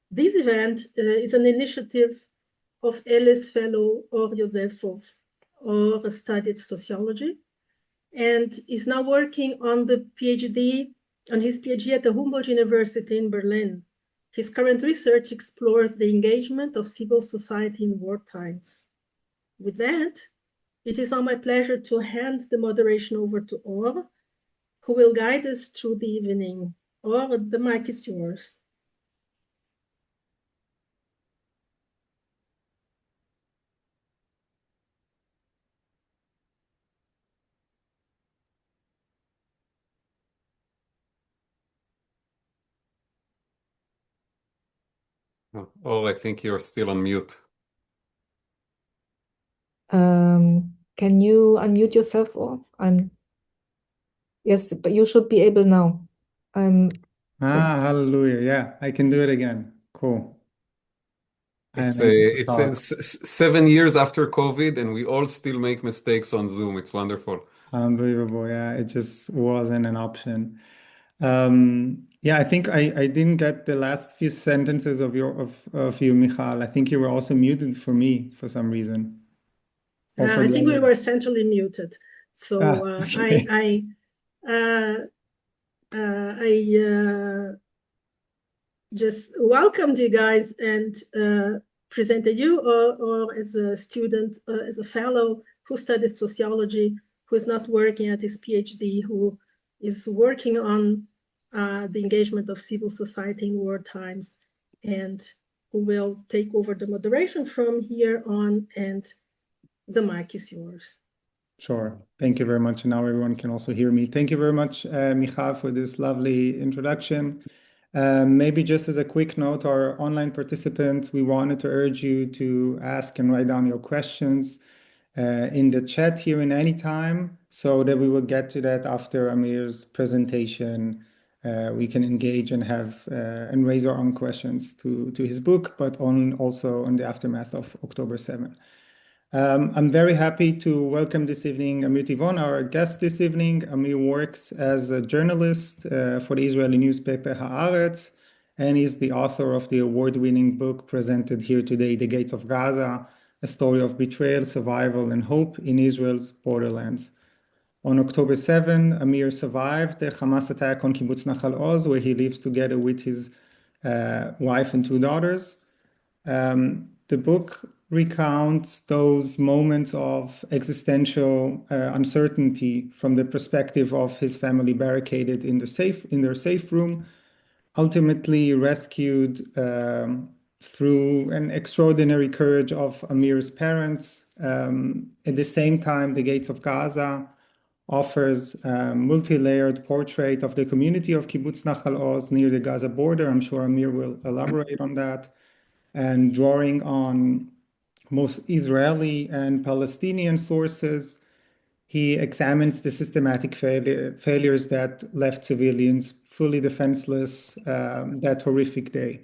This event is an initiative of ELES fellow Or Yosefov, Or studied sociology, and is now working on his PhD at the Humboldt University in Berlin. His current research explores the engagement of civil society in war times. With that, it is now my pleasure to hand the moderation over to Or, who will guide us through the evening. Or, the mic is yours. Oh, I think you're still on mute. Can you unmute yourself, or yes, but you should be able now. Yes. Hallelujah. Yeah, I can do it again. Cool. It's I'm able to it's talk. 7 years after COVID, and we all still make mistakes on Zoom. It's wonderful. Unbelievable. Yeah, it just wasn't an option. Yeah, I think I didn't get the last few sentences of you, Michal. I think you were also muted for me for some reason. Or for I the think we other. were centrally muted. So Okay. I just welcomed you guys and presented you or as a student, as a fellow who studied sociology, who is not working at his PhD, who is working on the engagement of civil society in war times, and who will take over the moderation from here on, and the mic is yours. Sure. Thank you very much. And now everyone can also hear me. Thank you very much, Michal, for this lovely introduction. Maybe just as a quick note, our online participants, we wanted to urge you to ask and write down your questions in the chat here in any time, so that we will get to that after Amir's presentation. We can engage and have and raise our own questions to his book, but also on the aftermath of October 7. I'm very happy to welcome this evening Amir Tibon, our guest this evening. Amir works as a journalist for the Israeli newspaper Haaretz, and is the author of the award-winning book presented here today, The Gates of Gaza, a story of betrayal, survival, and hope in Israel's borderlands. On October 7, Amir survived the Hamas attack on Kibbuz Nahal Oz, where he lives together with his wife and 2 daughters. The book recounts those moments of existential uncertainty from the perspective of his family barricaded in their safe room, ultimately rescued through an extraordinary courage of Amir's parents. At the same time, The Gates of Gaza offers a multi-layered portrait of the community of Kibbuz Nahal Oz near the Gaza border. I'm sure Amir will elaborate on that. And drawing on most Israeli and Palestinian sources, he examines the systematic failures that left civilians fully defenseless that horrific day.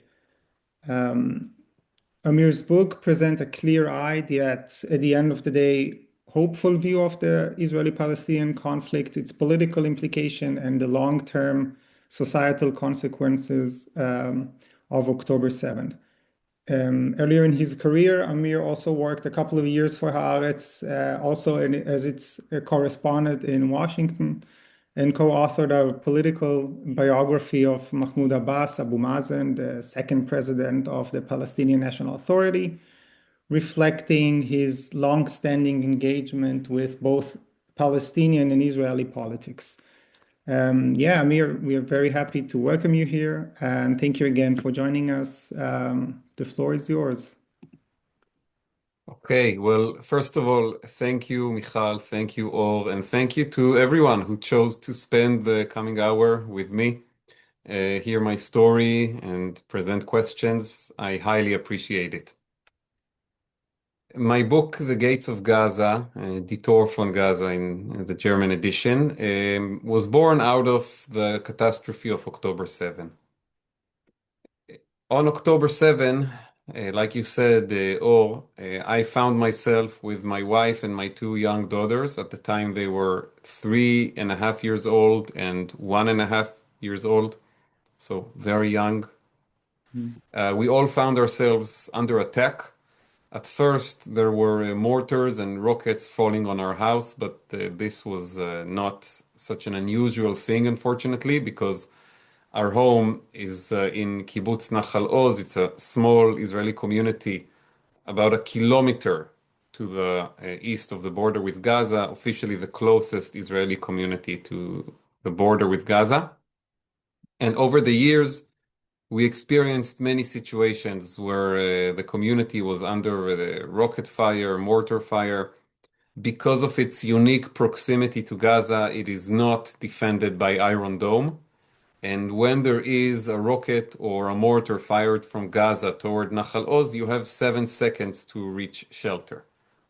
Amir's book presents a clear-eyed, yet at the end of the day, hopeful view of the Israeli-Palestinian conflict, its political implication, and the long-term societal consequences of October 7th. Earlier in his career, Amir also worked a couple of years for Haaretz, also as its correspondent in Washington, and co-authored a political biography of Mahmoud Abbas, Abu Mazen, the second president of the Palestinian National Authority, reflecting his long-standing engagement with both Palestinian and Israeli politics. Yeah, Amir, we are very happy to welcome you here, and thank you again for joining us. The floor is yours. Okay, well, first of all, thank you, Michal, thank you, Or, and thank you to everyone who chose to spend the coming hour with me, hear my story, and present questions. I highly appreciate it. My book, The Gates of Gaza, Die Tor von Gaza in the German edition, was born out of the catastrophe of October 7. On October 7, like you said, Or, I found myself with my wife and my 2 young daughters. At the time, they were 3.5 years old and 1.5 years old, so very young. We all found ourselves under attack. At first, there were mortars and rockets falling on our house, but this was not such an unusual thing, unfortunately, because our home is in Kibbuz Nahal Oz. It's a small Israeli community about a kilometer to the east of the border with Gaza, officially the closest Israeli community to the border with Gaza. And over the years, we experienced many situations where the community was under the rocket fire, mortar fire. Because of its unique proximity to Gaza, it is not defended by Iron Dome. And when there is a rocket or a mortar fired from Gaza toward Nahal Oz, you have 7 seconds to reach shelter.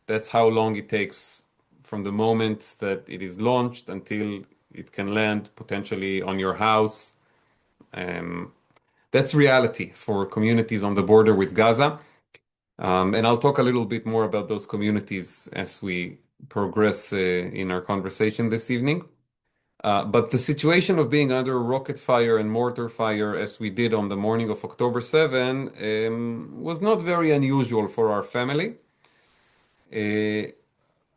That's how long it takes from the moment that it is launched until it can land potentially on your house. That's reality for communities on the border with Gaza. And I'll talk a little bit more about those communities as we progress in our conversation this evening. But the situation of being under rocket fire and mortar fire, as we did on the morning of October 7, was not very unusual for our family.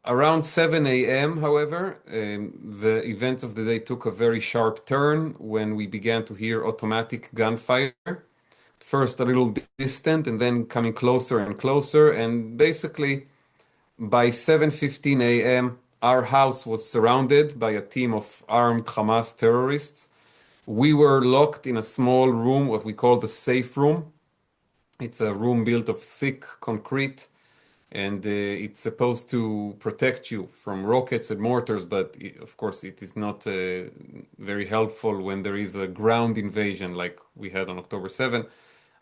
Around 7 a.m., however, the events of the day took a very sharp turn when we began to hear automatic gunfire. First a little distant and then coming closer and closer. And basically, by 7:15 a.m., our house was surrounded by a team of armed Hamas terrorists. We were locked in a small room, what we call the safe room. It's a room built of thick concrete, and it's supposed to protect you from rockets and mortars, but of course it is not very helpful when there is a ground invasion like we had on October 7.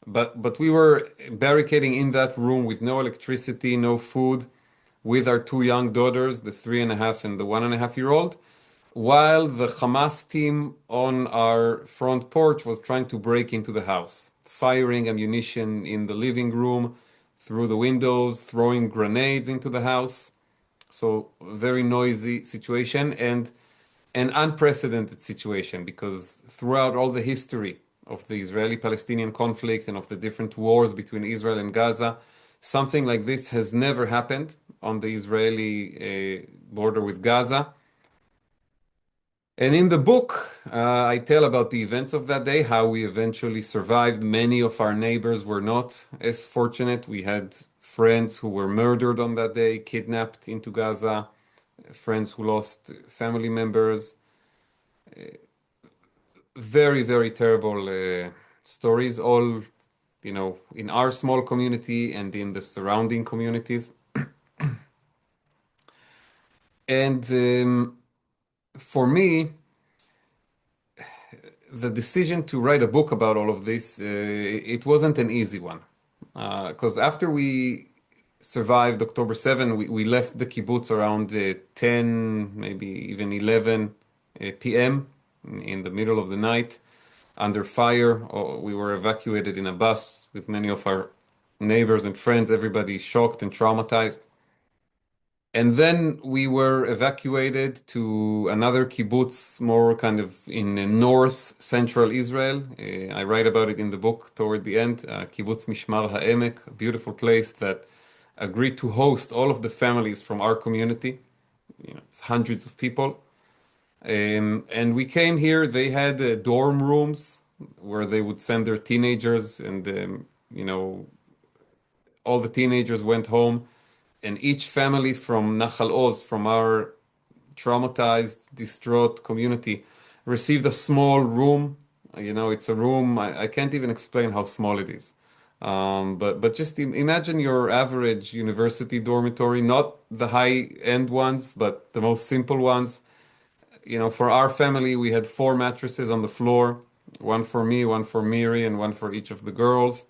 But we were barricading in that room with no electricity, no food, with our 2 young daughters, the 3.5 and the 1.5-year-old, while the Hamas team on our front porch was trying to break into the house, firing ammunition in the living room, through the windows, throwing grenades into the house. So very noisy situation and an unprecedented situation, because throughout all the history of the Israeli-Palestinian conflict and of the different wars between Israel and Gaza, something like this has never happened on the Israeli border with Gaza. And in the book, I tell about the events of that day, how we eventually survived. Many of our neighbors were not as fortunate. We had friends who were murdered on that day, kidnapped into Gaza, friends who lost family members. Very, very terrible stories, all, in our small community and in the surrounding communities. And for me, the decision to write a book about all of this, it wasn't an easy one. Because after we survived October 7, we left the kibbutz around 10, maybe even 11 p.m. in the middle of the night, under fire. We were evacuated in a bus with many of our neighbors and friends, everybody shocked and traumatized. And then we were evacuated to another kibbutz, more kind of in north central Israel. I write about it in the book toward the end, Kibbutz Mishmar HaEmek, a beautiful place that agreed to host all of the families from our community. It's hundreds of people. And we came here, they had dorm rooms where they would send their teenagers, and all the teenagers went home. And each family from Nahal Oz, from our traumatized, distraught community, received a small room. It's a room, I can't even explain how small it is. But just imagine your average university dormitory, not the high-end ones, but the most simple ones. For our family, we had 4 mattresses on the floor, one for me, one for Miri, and one for each of the girls.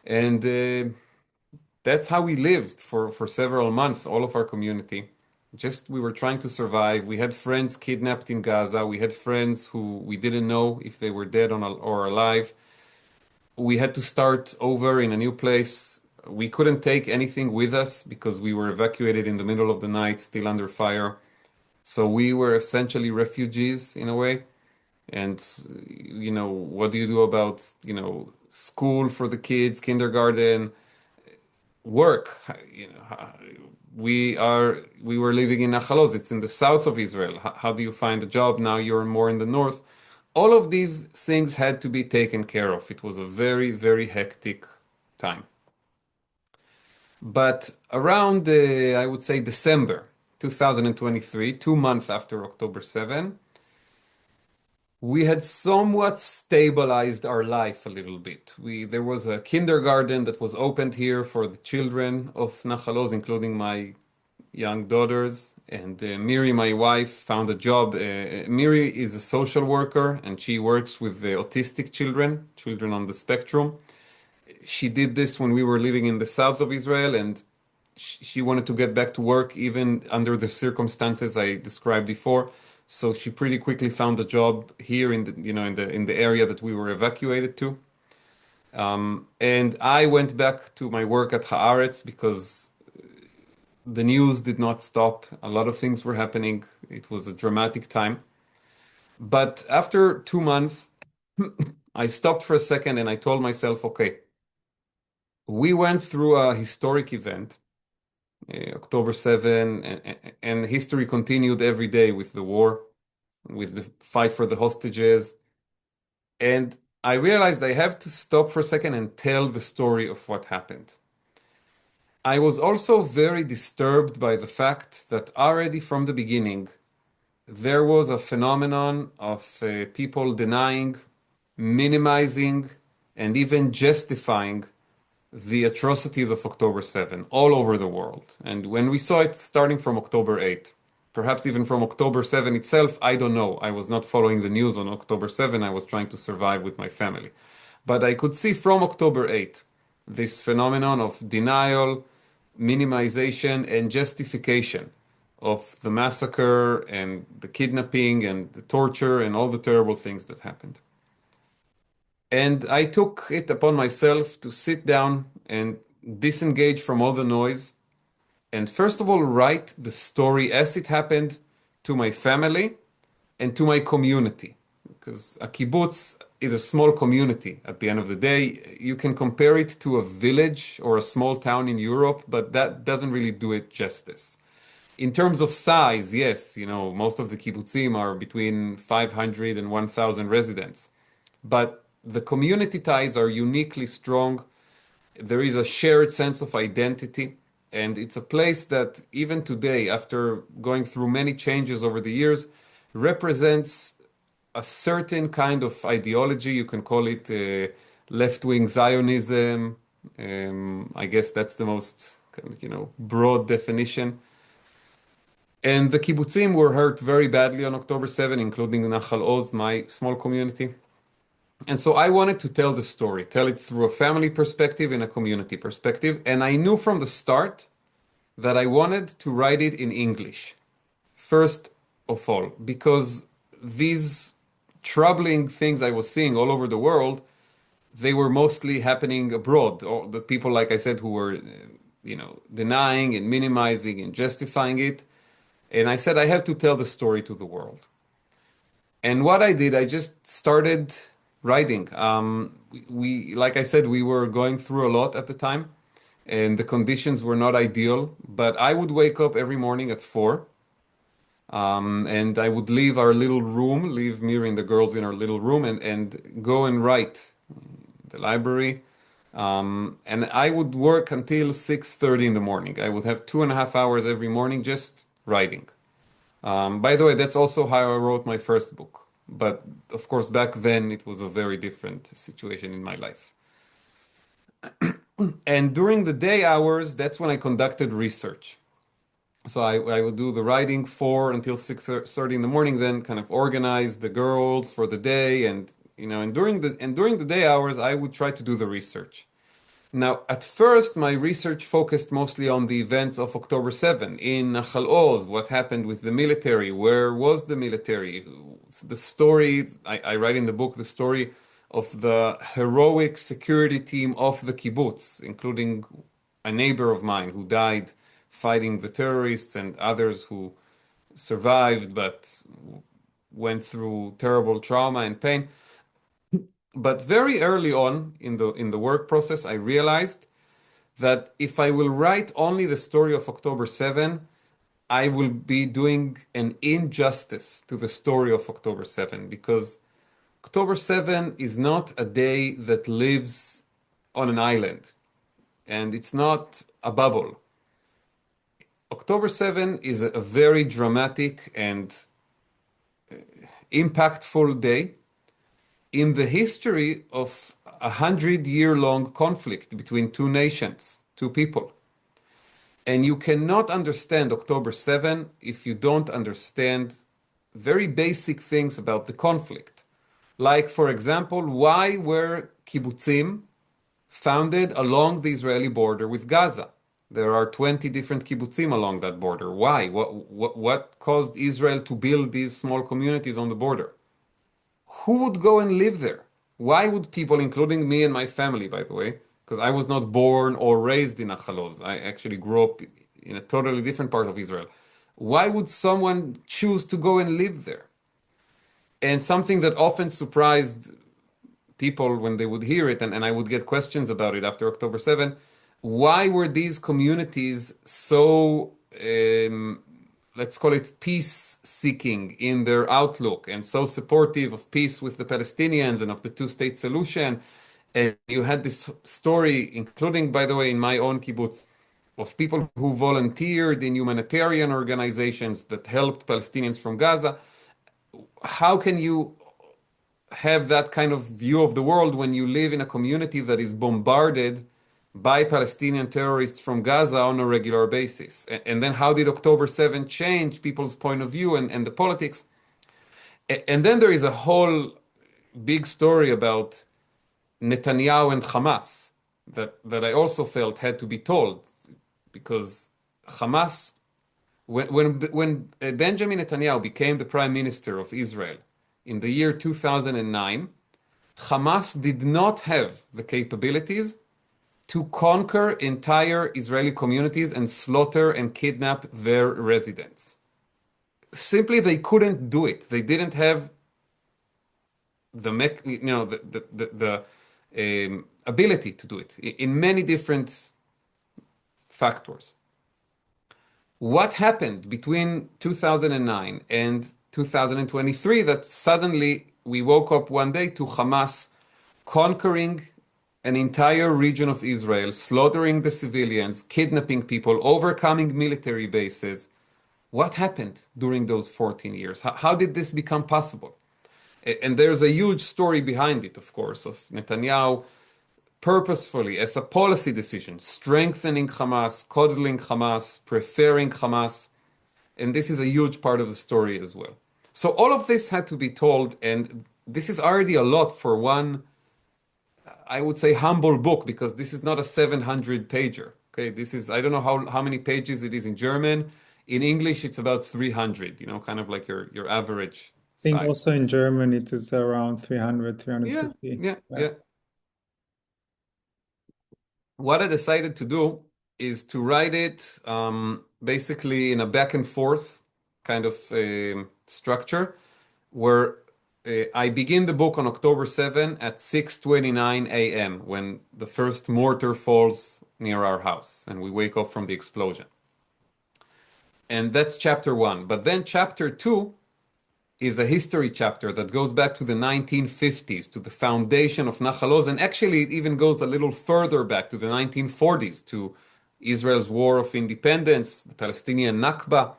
And that's how we lived for several months, all of our community. We were trying to survive. We had friends kidnapped in Gaza. We had friends who we didn't know if they were dead or alive. We had to start over in a new place. We couldn't take anything with us because we were evacuated in the middle of the night, still under fire. So we were essentially refugees in a way. And, what do you do about, school for the kids, kindergarten, work? We were living in Nahal Oz. It's in the south of Israel. How do you find a job? Now you're more in the north. All of these things had to be taken care of. It was a very, very hectic time. But around, I would say, December 2023, 2 months after October 7, we had somewhat stabilized our life a little bit. There was a kindergarten that was opened here for the children of Nahal Oz, including my young daughters. And Miri, my wife, found a job. Miri is a social worker, and she works with the autistic children on the spectrum. She did this when we were living in the south of Israel, and she wanted to get back to work even under the circumstances I described before. So she pretty quickly found a job here in the area that we were evacuated to. And I went back to my work at Haaretz because the news did not stop. A lot of things were happening. It was a dramatic time. But after 2 months, I stopped for a second and I told myself, okay, we went through a historic event, October 7, and history continued every day with the war, with the fight for the hostages. And I realized I have to stop for a second and tell the story of what happened. I was also very disturbed by the fact that already from the beginning, there was a phenomenon of people denying, minimizing, and even justifying the atrocities of October 7 all over the world. And when we saw it starting from October 8, perhaps even from October 7 itself, I don't know. I was not following the news on October 7. I was trying to survive with my family. But I could see from October 8 this phenomenon of denial, minimization, and justification of the massacre and the kidnapping and the torture and all the terrible things that happened. And I took it upon myself to sit down and disengage from all the noise and first of all write the story as it happened to my family and to my community. Because a kibbutz is a small community at the end of the day. You can compare it to a village or a small town in Europe, but that doesn't really do it justice. In terms of size, yes, most of the kibbutzim are between 500 and 1,000 residents. But the community ties are uniquely strong. There is a shared sense of identity. And it's a place that even today, after going through many changes over the years, represents a certain kind of ideology. You can call it left-wing Zionism. I guess that's the most broad definition. And the kibbutzim were hurt very badly on October 7, including Nahal Oz, my small community. And so I wanted to tell the story, tell it through a family perspective and a community perspective. And I knew from the start that I wanted to write it in English, first of all, because these troubling things I was seeing all over the world, they were mostly happening abroad. Or the people, like I said, who were, denying and minimizing and justifying it. And I said, I have to tell the story to the world. And what I did, I just started writing. Like I said, we were going through a lot at the time, and the conditions were not ideal. But I would wake up every morning at 4, and I would leave our little room, leave Miri and the girls in our little room, and go and write in the library. And I would work until 6:30 in the morning. I would have 2.5 hours every morning just writing. By the way, that's also how I wrote my first book. But of course, back then it was a very different situation in my life. And during the day hours, that's when I conducted research. So I would do the writing 4 until 6:30 in the morning, then kind of organize the girls for the day, and during the day hours, I would try to do the research. Now, at first, my research focused mostly on the events of October 7 in Nahal Oz, what happened with the military, where was the military, the story, I write in the book, the story of the heroic security team of the kibbutz, including a neighbor of mine who died fighting the terrorists and others who survived but went through terrible trauma and pain. But very early on in the work process, I realized that if I will write only the story of October 7, I will be doing an injustice to the story of October 7, because October 7 is not a day that lives on an island, and it's not a bubble. October 7 is a very dramatic and impactful day in the history of 100-year-long conflict between two nations, two people. And you cannot understand October 7 if you don't understand very basic things about the conflict. Like, for example, why were kibbutzim founded along the Israeli border with Gaza? There are 20 different kibbutzim along that border. Why? What caused Israel to build these small communities on the border? Who would go and live there? Why would people, including me and my family, by the way, because I was not born or raised in Nahal Oz. I actually grew up in a totally different part of Israel. Why would someone choose to go and live there? And something that often surprised people when they would hear it, and I would get questions about it after October 7, why were these communities so, let's call it peace-seeking in their outlook and so supportive of peace with the Palestinians and of the two-state solution? And you had this story, including, by the way, in my own kibbutz, of people who volunteered in humanitarian organizations that helped Palestinians from Gaza. How can you have that kind of view of the world when you live in a community that is bombarded by Palestinian terrorists from Gaza on a regular basis? And then how did October 7 change people's point of view and the politics? And then there is a whole big story about Netanyahu and Hamas that I also felt had to be told, because Hamas, when Benjamin Netanyahu became the prime minister of Israel in the year 2009, Hamas did not have the capabilities to conquer entire Israeli communities and slaughter and kidnap their residents. Simply, they couldn't do it. They didn't have the ability to do it in many different factors. What happened between 2009 and 2023 that suddenly we woke up one day to Hamas conquering an entire region of Israel, slaughtering the civilians, kidnapping people, overcoming military bases? What happened during those 14 years? How did this become possible? And there's a huge story behind it, of course, of Netanyahu purposefully, as a policy decision, strengthening Hamas, coddling Hamas, preferring Hamas. And this is a huge part of the story as well. So all of this had to be told, and this is already a lot for one, I would say, humble book, because this is not a 700-pager. Okay, this is, I don't know how many pages it is in German. In English, it's about 300, kind of like your average I think size. also in German it is around 300, 350. Yeah. What I decided to do is to write it basically in a back and forth kind of structure, where I begin the book on October 7 at 6:29 a.m. when the first mortar falls near our house and we wake up from the explosion. And that's chapter 1. But then chapter 2 is a history chapter that goes back to the 1950s, to the foundation of Nahal Oz, and actually it even goes a little further back to the 1940s, to Israel's War of Independence, the Palestinian Nakba,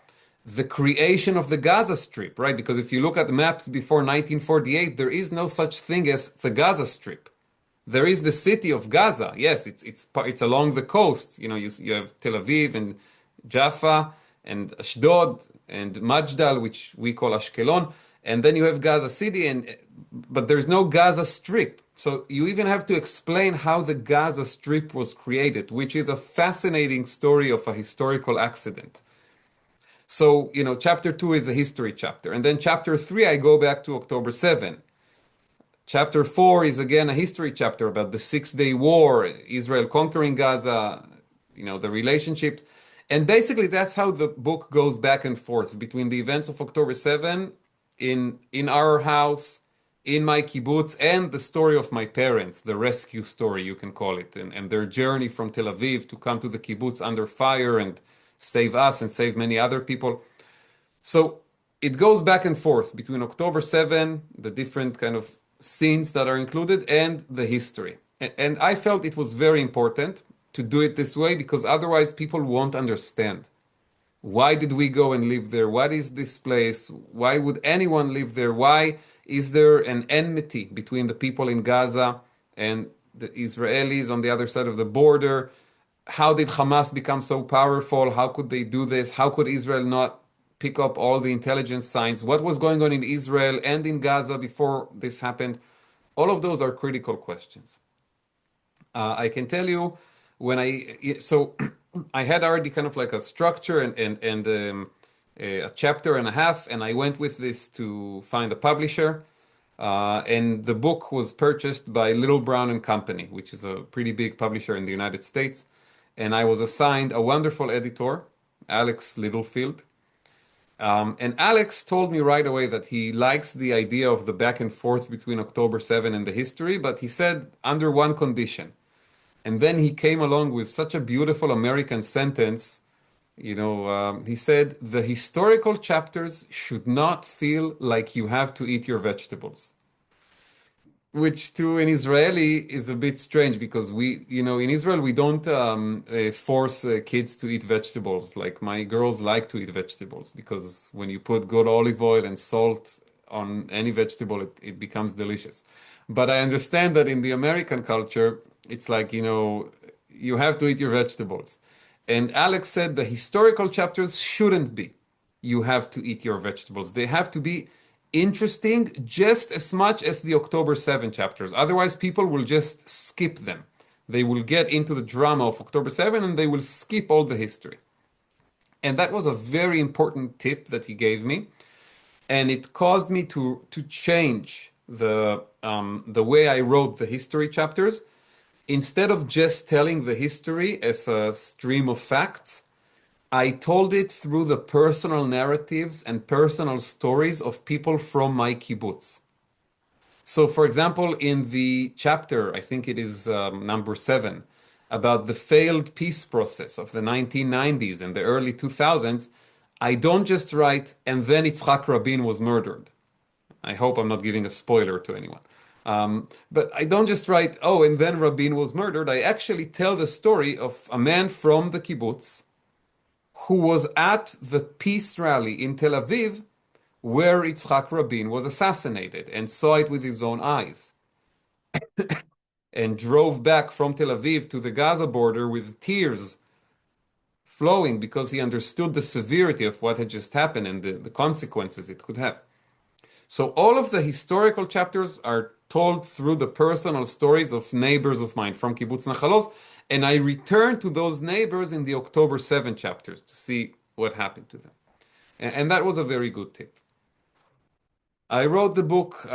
the creation of the Gaza Strip, right? Because if you look at the maps before 1948, there is no such thing as the Gaza Strip. There is the city of Gaza. Yes, it's along the coast. You have Tel Aviv and Jaffa and Ashdod and Majdal, which we call Ashkelon, and then you have Gaza City, but there's no Gaza Strip. So you even have to explain how the Gaza Strip was created, which is a fascinating story of a historical accident. So, chapter 2 is a history chapter, and then chapter 3, I go back to October 7. Chapter 4 is again a history chapter about the Six-Day War, Israel conquering Gaza, the relationships. And basically, that's how the book goes back and forth between the events of October 7 in our house, in my kibbutz, and the story of my parents, the rescue story, you can call it, and their journey from Tel Aviv to come to the kibbutz under fire and save us and save many other people. So it goes back and forth between October 7, the different kind of scenes that are included, and the history. And I felt it was very important to do it this way because otherwise people won't understand. Why did we go and live there? What is this place? Why would anyone live there? Why is there an enmity between the people in Gaza and the Israelis on the other side of the border? How did Hamas become so powerful? How could they do this? How could Israel not pick up all the intelligence signs? What was going on in Israel and in Gaza before this happened? All of those are critical questions. I can tell you so I had already kind of like a structure and a chapter and a half, and I went with this to find a publisher. And the book was purchased by Little Brown and Company, which is a pretty big publisher in the United States. And I was assigned a wonderful editor, Alex Littlefield. And Alex told me right away that he likes the idea of the back and forth between October 7 and the history, but he said under one condition. And then he came along with such a beautiful American sentence. He said, the historical chapters should not feel like you have to eat your vegetables. Which to an Israeli is a bit strange because in Israel, we don't force kids to eat vegetables. Like my girls like to eat vegetables because when you put good olive oil and salt on any vegetable, it becomes delicious. But I understand that in the American culture, it's like, you have to eat your vegetables. And Alex said the historical chapters shouldn't be. You have to eat your vegetables. They have to be interesting just as much as the October 7 chapters. Otherwise, people will just skip them. They will get into the drama of October 7 and they will skip all the history. And that was a very important tip that he gave me. And it caused me to change the way I wrote the history chapters. Instead of just telling the history as a stream of facts, I told it through the personal narratives and personal stories of people from my kibbutz. So, for example, in the chapter, I think it is number 7, about the failed peace process of the 1990s and the early 2000s, I don't just write, and then Yitzhak Rabin was murdered. I hope I'm not giving a spoiler to anyone. But I don't just write, oh, and then Rabin was murdered. I actually tell the story of a man from the kibbutz who was at the peace rally in Tel Aviv where Yitzhak Rabin was assassinated and saw it with his own eyes and drove back from Tel Aviv to the Gaza border with tears flowing because he understood the severity of what had just happened and the consequences it could have. So all of the historical chapters are told through the personal stories of neighbors of mine from Kibbuz Nahal Oz, and I return to those neighbors in the October 7 chapters to see what happened to them. And that was a very good tip. I wrote the book.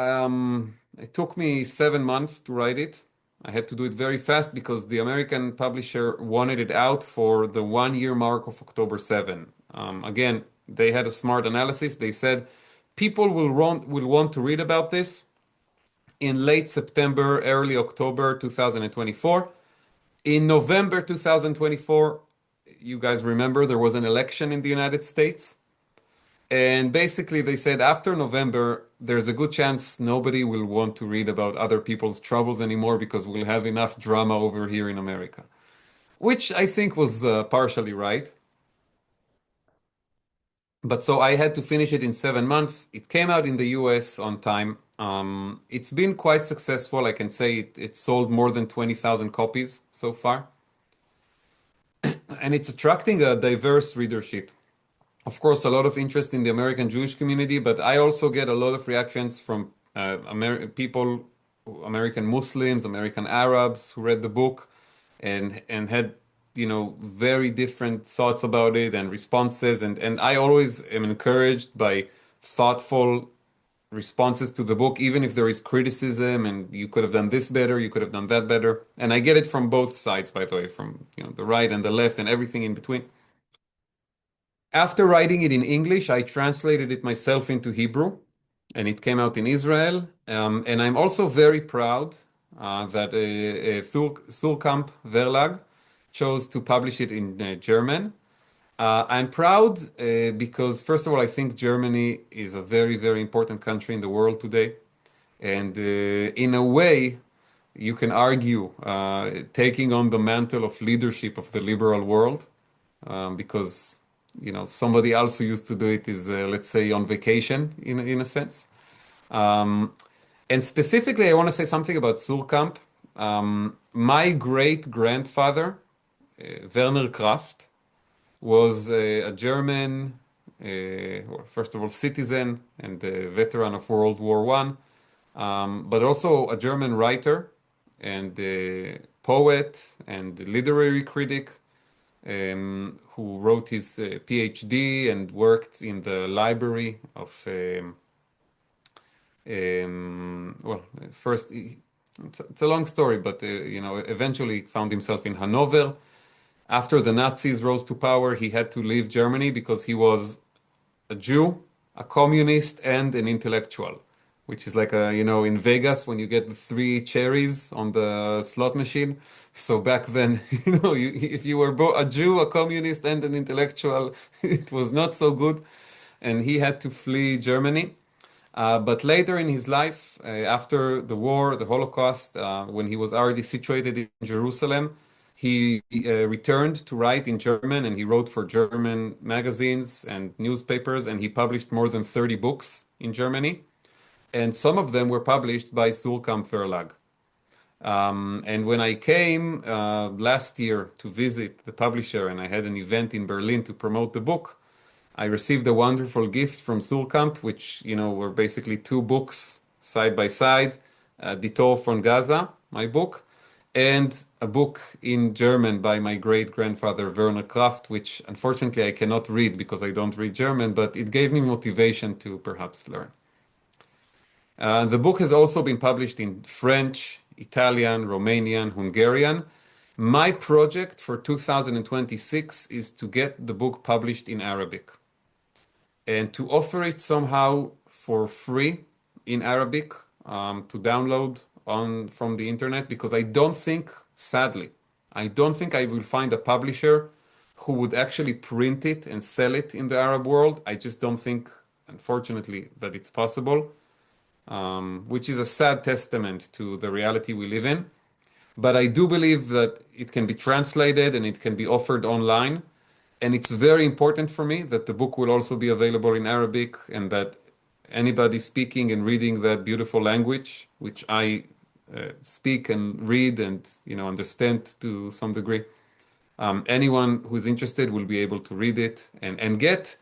It took me 7 months to write it. I had to do it very fast because the American publisher wanted it out for the 1-year mark of October 7. Again, they had a smart analysis. They said, people will want to read about this in late September, early October 2024. In November 2024, you guys remember there was an election in the United States. And basically they said after November, there's a good chance nobody will want to read about other people's troubles anymore because we'll have enough drama over here in America. Which I think was partially right. But so I had to finish it in 7 months. It came out in the US on time. It's been quite successful. I can say it sold more than 20,000 copies so far. And it's attracting a diverse readership. Of course, a lot of interest in the American Jewish community, but I also get a lot of reactions from people, American Muslims, American Arabs who read the book and had very different thoughts about it and responses. And I always am encouraged by thoughtful responses to the book, even if there is criticism and you could have done this better, you could have done that better. And I get it from both sides, by the way, from the right and the left and everything in between. After writing it in English, I translated it myself into Hebrew. and it came out in Israel. And I'm also very proud that Suhrkamp Verlag chose to publish it in German. I'm proud because, first of all, I think Germany is a very, very important country in the world today. And in a way, you can argue taking on the mantle of leadership of the liberal world because somebody else who used to do it is, let's say, on vacation in a sense. And specifically, I want to say something about Suhrkamp. My great-grandfather, Werner Kraft, was a German, well, first of all, citizen and a veteran of World War I, but also a German writer and a poet and literary critic who wrote his PhD and worked in the library of, well, first, it's a long story, but eventually found himself in Hanover. After the Nazis rose to power, he had to leave Germany because he was a Jew, a communist, and an intellectual, which is like in Vegas when you get the 3 cherries on the slot machine. So back then, if you were a Jew, a communist, and an intellectual, it was not so good. And he had to flee Germany. But later in his life, after the war, the Holocaust, when he was already situated in Jerusalem, he returned to write in German, and he wrote for German magazines and newspapers, and he published more than 30 books in Germany. And some of them were published by Suhrkamp Verlag. And when I came last year to visit the publisher, and I had an event in Berlin to promote the book, I received a wonderful gift from Suhrkamp, which were basically 2 books side by side, Dito from Gaza, my book, and a book in German by my great-grandfather Werner Kraft, which unfortunately I cannot read because I don't read German, but it gave me motivation to perhaps learn. The book has also been published in French, Italian, Romanian, Hungarian. My project for 2026 is to get the book published in Arabic and to offer it somehow for free in Arabic to download from the internet, because I don't think, sadly, I don't think I will find a publisher who would actually print it and sell it in the Arab world. I just don't think, unfortunately, that it's possible, which is a sad testament to the reality we live in. But I do believe that it can be translated and it can be offered online. And it's very important for me that the book will also be available in Arabic, and that anybody speaking and reading that beautiful language, which I speak and read and understand to some degree, anyone who is interested will be able to read it and get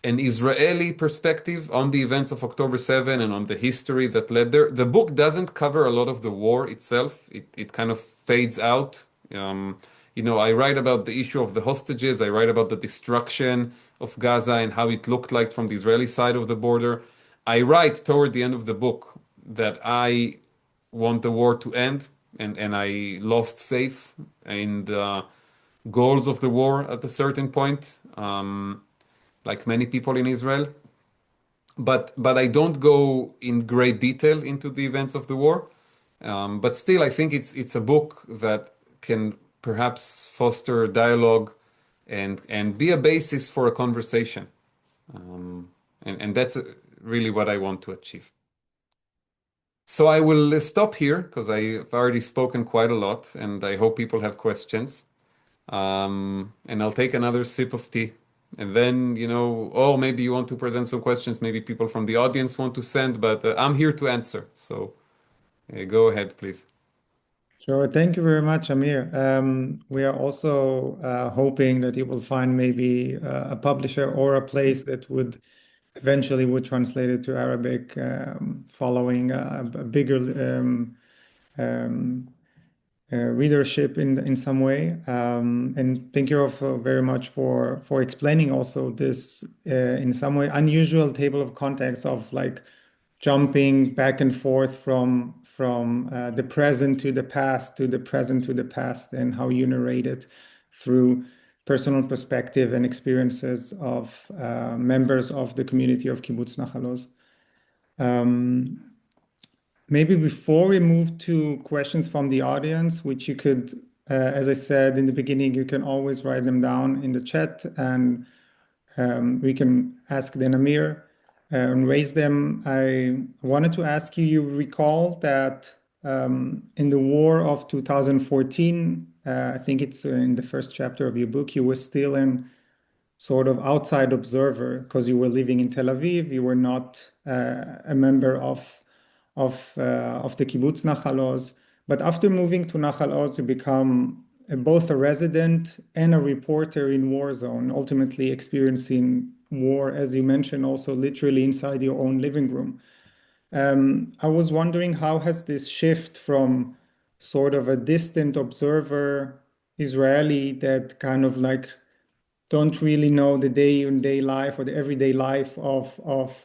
an Israeli perspective on the events of October 7 and on the history that led there. The book doesn't cover a lot of the war itself. It kind of fades out. I write about the issue of the hostages. I write about the destruction of Gaza and how it looked like from the Israeli side of the border. I write toward the end of the book that I want the war to end, and I lost faith in the goals of the war at a certain point, like many people in Israel. But I don't go in great detail into the events of the war. But still, I think it's a book that can perhaps foster dialogue and be a basis for a conversation. And that's really what I want to achieve. So I will stop here because I've already spoken quite a lot, and I hope people have questions. And I'll take another sip of tea. And then, or maybe you want to present some questions, maybe people from the audience want to send, but I'm here to answer. So go ahead, please. Sure. Thank you very much, Amir. We are also hoping that you will find maybe a publisher or a place that would eventually translate it to Arabic, following a bigger readership in some way. And thank you also very much for explaining also this in some way unusual table of contents of like jumping back and forth from the present to the past, to the present to the past, and how you narrate it through personal perspective and experiences of members of the community of Kibbuz Nahal Oz. Maybe before we move to questions from the audience, which you could, as I said in the beginning, you can always write them down in the chat, and we can ask then Amir and raise them. I wanted to ask you, you recall that in the war of 2014, I think it's in the first chapter of your book, you were still in sort of outside observer because you were living in Tel Aviv. You were not a member of the Kibbuz Nahal Oz. But after moving to Nahal Oz, you become both a resident and a reporter in war zone, ultimately experiencing war, as you mentioned, also literally inside your own living room. I was wondering, how has this shift from sort of a distant observer Israeli that kind of like don't really know the day-to-day life or the everyday life of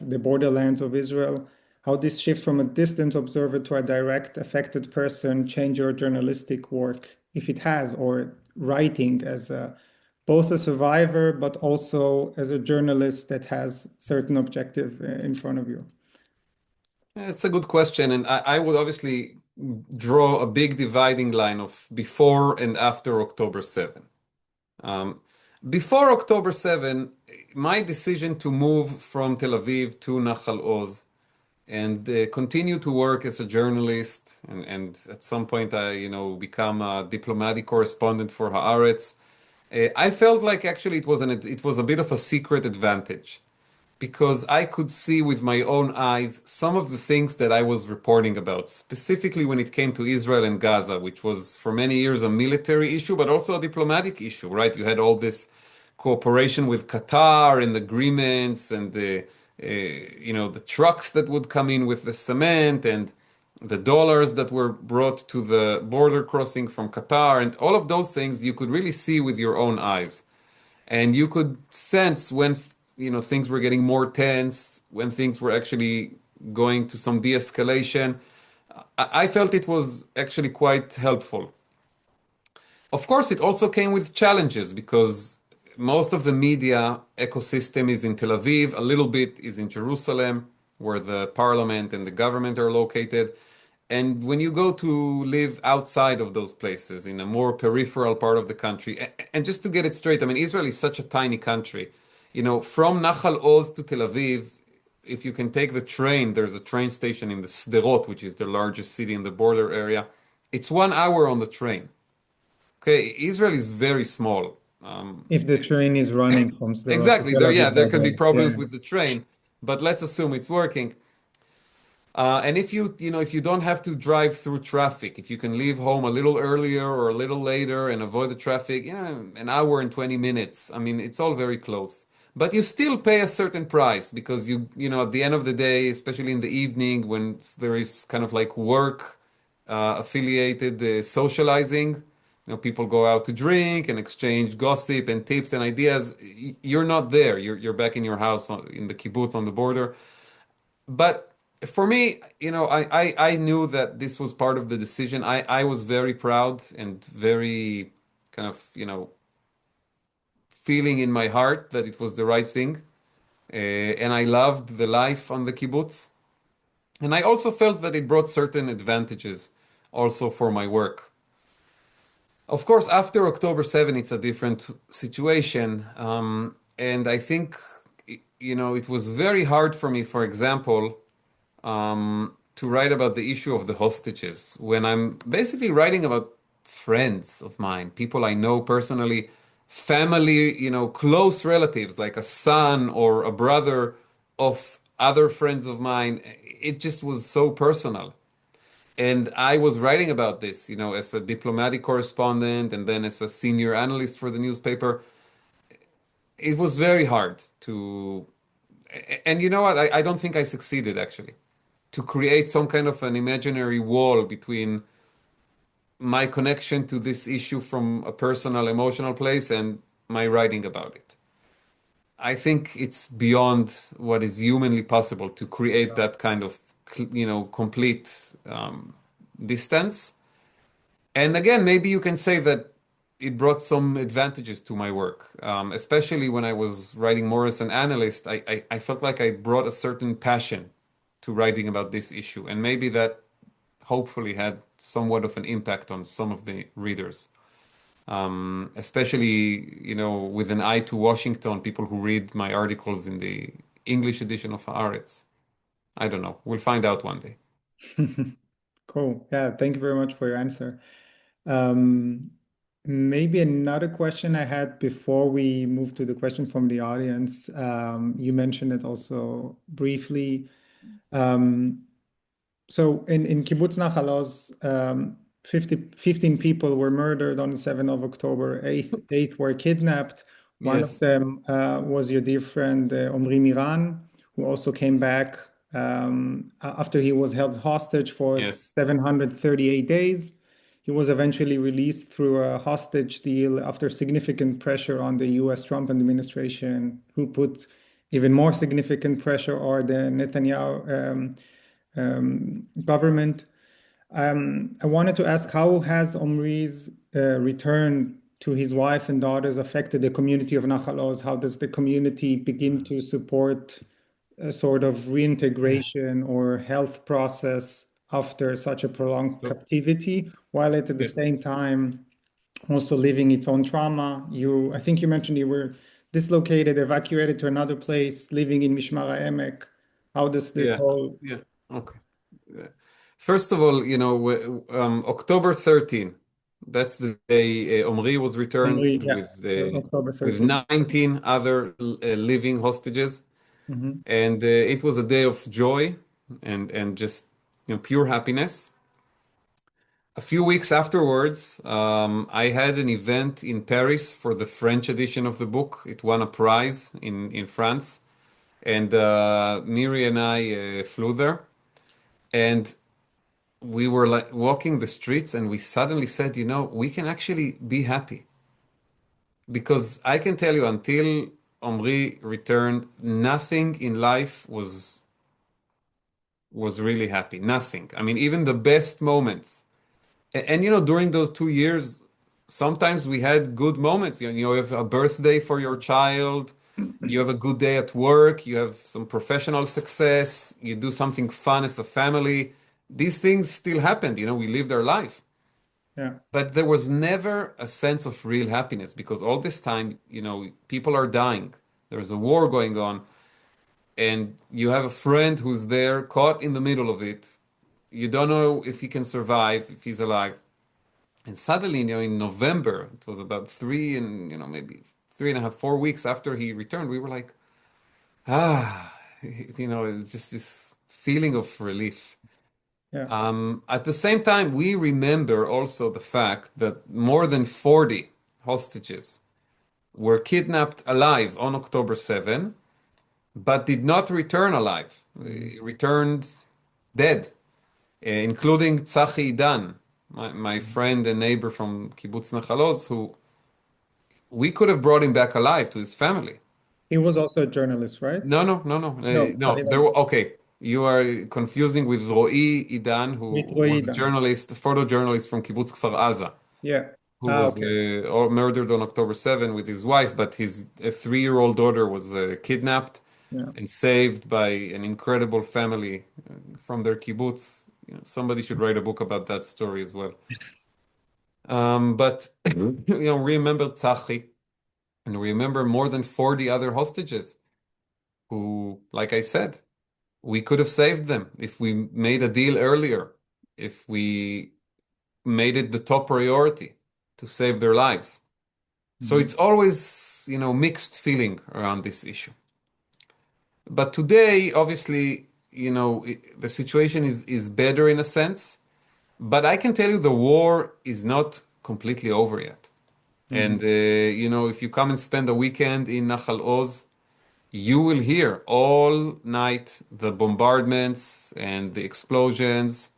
the borderlands of Israel, how this shift from a distant observer to a direct affected person change your journalistic work, if it has, or writing as both a survivor, but also as a journalist that has certain objective in front of you? It's a good question, and I would obviously draw a big dividing line of before and after October 7. Before October 7, my decision to move from Tel Aviv to Nahal Oz and continue to work as a journalist, and at some point I, become a diplomatic correspondent for Haaretz. I felt like actually it was a bit of a secret advantage, because I could see with my own eyes some of the things that I was reporting about, specifically when it came to Israel and Gaza, which was for many years a military issue, but also a diplomatic issue, right? You had all this cooperation with Qatar and agreements and the trucks that would come in with the cement and the dollars that were brought to the border crossing from Qatar, and all of those things you could really see with your own eyes. And you could sense when things were getting more tense, when things were actually going to some de-escalation. I felt it was actually quite helpful. Of course, it also came with challenges because most of the media ecosystem is in Tel Aviv, a little bit is in Jerusalem, where the parliament and the government are located. And when you go to live outside of those places, in a more peripheral part of the country, and just to get it straight, I mean, Israel is such a tiny country. From Nahal Oz to Tel Aviv, if you can take the train, there's a train station in the Sderot, which is the largest city in the border area. It's 1 hour on the train. Okay, Israel is very small. If the train is running from Sderot. Exactly. There can be problems Yeah. with the train, but let's assume it's working. And if you don't have to drive through traffic, if you can leave home a little earlier or a little later and avoid the traffic, an hour and 20 minutes. I mean, it's all very close. But you still pay a certain price because at the end of the day, especially in the evening when there is kind of like work affiliated socializing, people go out to drink and exchange gossip and tips and ideas. You're not there. You're back in your house in the kibbutz on the border. But for me, I knew that this was part of the decision. I was very proud and very kind of, feeling in my heart that it was the right thing. And I loved the life on the kibbutz. And I also felt that it brought certain advantages also for my work. Of course, after October 7, it's a different situation. And I think, it was very hard for me, for example, to write about the issue of the hostages when I'm basically writing about friends of mine, people I know personally, family, close relatives, like a son or a brother of other friends of mine. It just was so personal. And I was writing about this, as a diplomatic correspondent and then as a senior analyst for the newspaper. It was very hard to, and you know what? I don't think I succeeded actually, to create some kind of an imaginary wall between my connection to this issue from a personal, emotional place and my writing about it. I think it's beyond what is humanly possible to create that kind of, complete distance. And again, maybe you can say that it brought some advantages to my work, especially when I was writing more as an analyst. I felt like I brought a certain passion to writing about this issue, and maybe that hopefully had somewhat of an impact on some of the readers, especially with an eye to Washington, people who read my articles in the English edition of Haaretz. I don't know. We'll find out one day. Cool. Yeah, thank you very much for your answer. Maybe another question I had before we move to the question from the audience. You mentioned it also briefly. So in Kibbuz Nahal Oz, 15 people were murdered on the 7th of October, eight were kidnapped. One of Yes. them was your dear friend Omri Miran, who also came back after he was held hostage for Yes. 738 days. He was eventually released through a hostage deal after significant pressure on the US Trump administration, who put even more significant pressure on the Netanyahu government. I wanted to ask, how has Omri's return to his wife and daughters affected the community of Nahal Oz? How does the community begin to support a sort of reintegration or health process after such a prolonged captivity, while at the same time also living its own trauma? I think you mentioned you were dislocated, evacuated to another place, living in Mishmar HaEmek. How does this whole... Yeah. Okay. First of all, October 13, that's the day Omri was returned October 13. with 19 other living hostages. And it was a day of joy and just pure happiness. A few weeks afterwards, I had an event in Paris for the French edition of the book. It won a prize in France. And Miri and I flew there. And we were like walking the streets, and we suddenly said, we can actually be happy. Because I can tell you, until Omri returned, nothing in life was really happy. Nothing. I mean, even the best moments. And during those 2 years, sometimes we had good moments. You have a birthday for your child, you have a good day at work, you have some professional success, you do something fun as a family. These things still happened. We lived our life. Yeah. But there was never a sense of real happiness, because all this time, people are dying. There's a war going on, and you have a friend who's there caught in the middle of it. You don't know if he can survive, if he's alive. And suddenly, in November, it was about maybe 3.5, 4 weeks after he returned, we were like, it's just this feeling of relief. Yeah. At the same time, we remember also the fact that more than 40 hostages were kidnapped alive on October 7, but did not return alive. They returned dead, including Tzachi Idan, my friend and neighbor from Kibbuz Nahal Oz, who we could have brought him back alive to his family. He was also a journalist, right? No. Okay. You are confusing with Ro'i Idan, who was a journalist, photojournalist from Kibbutz Kfar Aza. Yeah. Who was murdered on October 7 with his wife, but his 3-year-old daughter was kidnapped and saved by an incredible family from their kibbutz. Somebody should write a book about that story as well. But remember Tzachi, and remember more than 40 other hostages who, like I said, we could have saved them if we made a deal earlier, if we made it the top priority to save their lives. So it's always, mixed feeling around this issue. But today, obviously, the situation is better in a sense, but I can tell you the war is not completely over yet. And, if you come and spend a weekend in Nahal Oz, you will hear all night the bombardments and the explosions.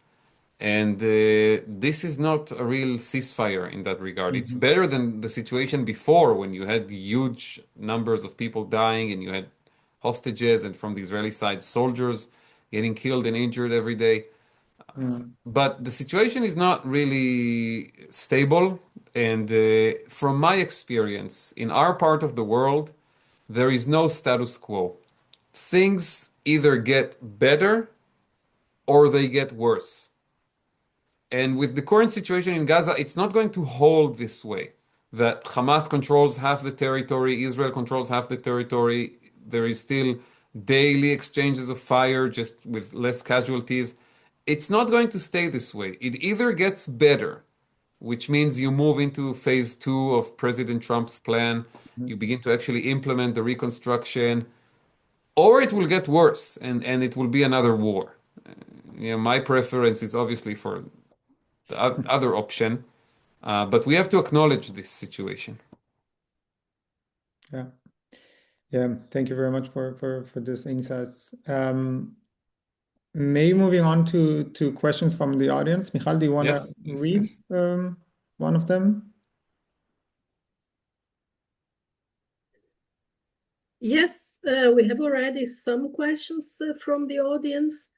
And this is not a real ceasefire in that regard. It's better than the situation before, when you had huge numbers of people dying and you had hostages, and from the Israeli side, soldiers getting killed and injured every day. But the situation is not really stable. And from my experience, in our part of the world, there is no status quo. Things either get better or they get worse. And with the current situation in Gaza, it's not going to hold this way. That Hamas controls half the territory, Israel controls half the territory. There is still daily exchanges of fire, just with less casualties. It's not going to stay this way. It either gets better, which means you move into phase 2 of President Trump's plan. You begin to actually implement the reconstruction, or it will get worse and it will be another war. My preference is obviously for the other option, but we have to acknowledge this situation. Yeah. Yeah, thank you very much for this insights. Maybe moving on to questions from the audience. Michal, do you want to read one of them? Yes, we have already some questions from the audience.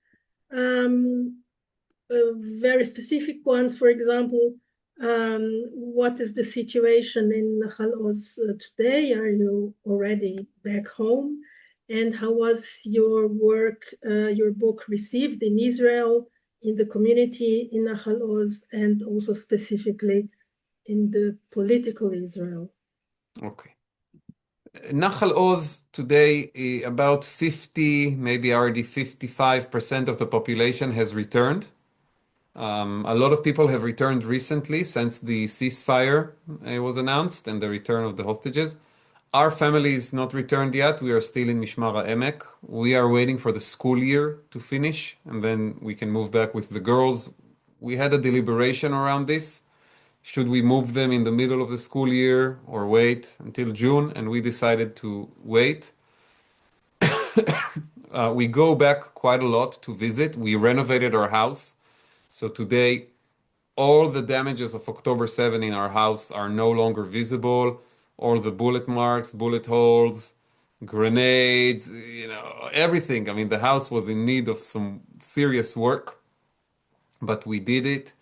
Very specific ones, for example, what is the situation in Nahal Oz today? Are you already back home? And how was your work, your book received in Israel, in the community in Nahal Oz, and also specifically in the political Israel? Okay. Nahal Oz today, about 50, maybe already 55% of the population has returned. A lot of people have returned recently since the ceasefire was announced and the return of the hostages. Our family is not returned yet. We are still in Mishmar HaEmek. We are waiting for the school year to finish, and then we can move back with the girls. We had a deliberation around this. Should we move them in the middle of the school year or wait until June? And we decided to wait. We go back quite a lot to visit. We renovated our house. So today, all the damages of October 7 in our house are no longer visible. All the bullet marks, bullet holes, grenades, everything. I mean, the house was in need of some serious work, but we did it.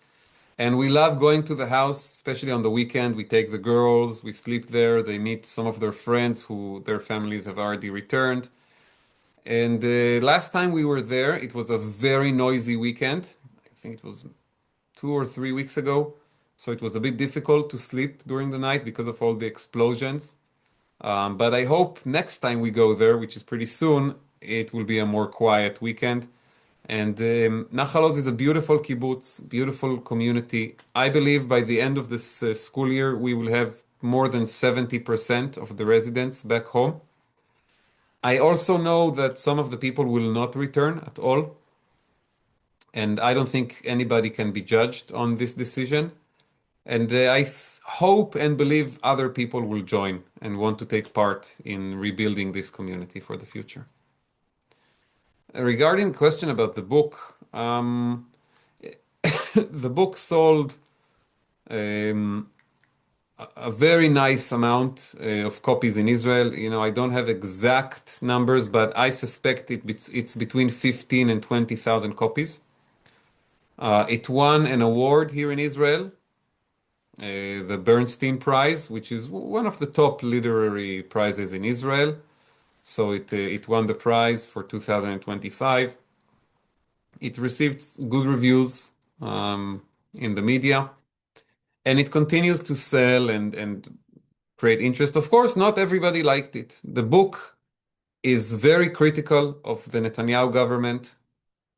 And we love going to the house, especially on the weekend. We take the girls, we sleep there. They meet some of their friends who their families have already returned. And last time we were there, it was a very noisy weekend. I think it was 2 or 3 weeks ago. So it was a bit difficult to sleep during the night because of all the explosions. But I hope next time we go there, which is pretty soon, it will be a more quiet weekend. And Nahal Oz is a beautiful kibbutz, beautiful community. I believe by the end of this school year, we will have more than 70% of the residents back home. I also know that some of the people will not return at all. And I don't think anybody can be judged on this decision. And I hope and believe other people will join and want to take part in rebuilding this community for the future. Regarding the question about the book, the book sold a very nice amount of copies in Israel. I don't have exact numbers, but I suspect it's between 15 and 20,000 copies. It won an award here in Israel, the Bernstein Prize, which is one of the top literary prizes in Israel. So it won the prize for 2025. It received good reviews in the media, and it continues to sell and create interest. Of course, not everybody liked it. The book is very critical of the Netanyahu government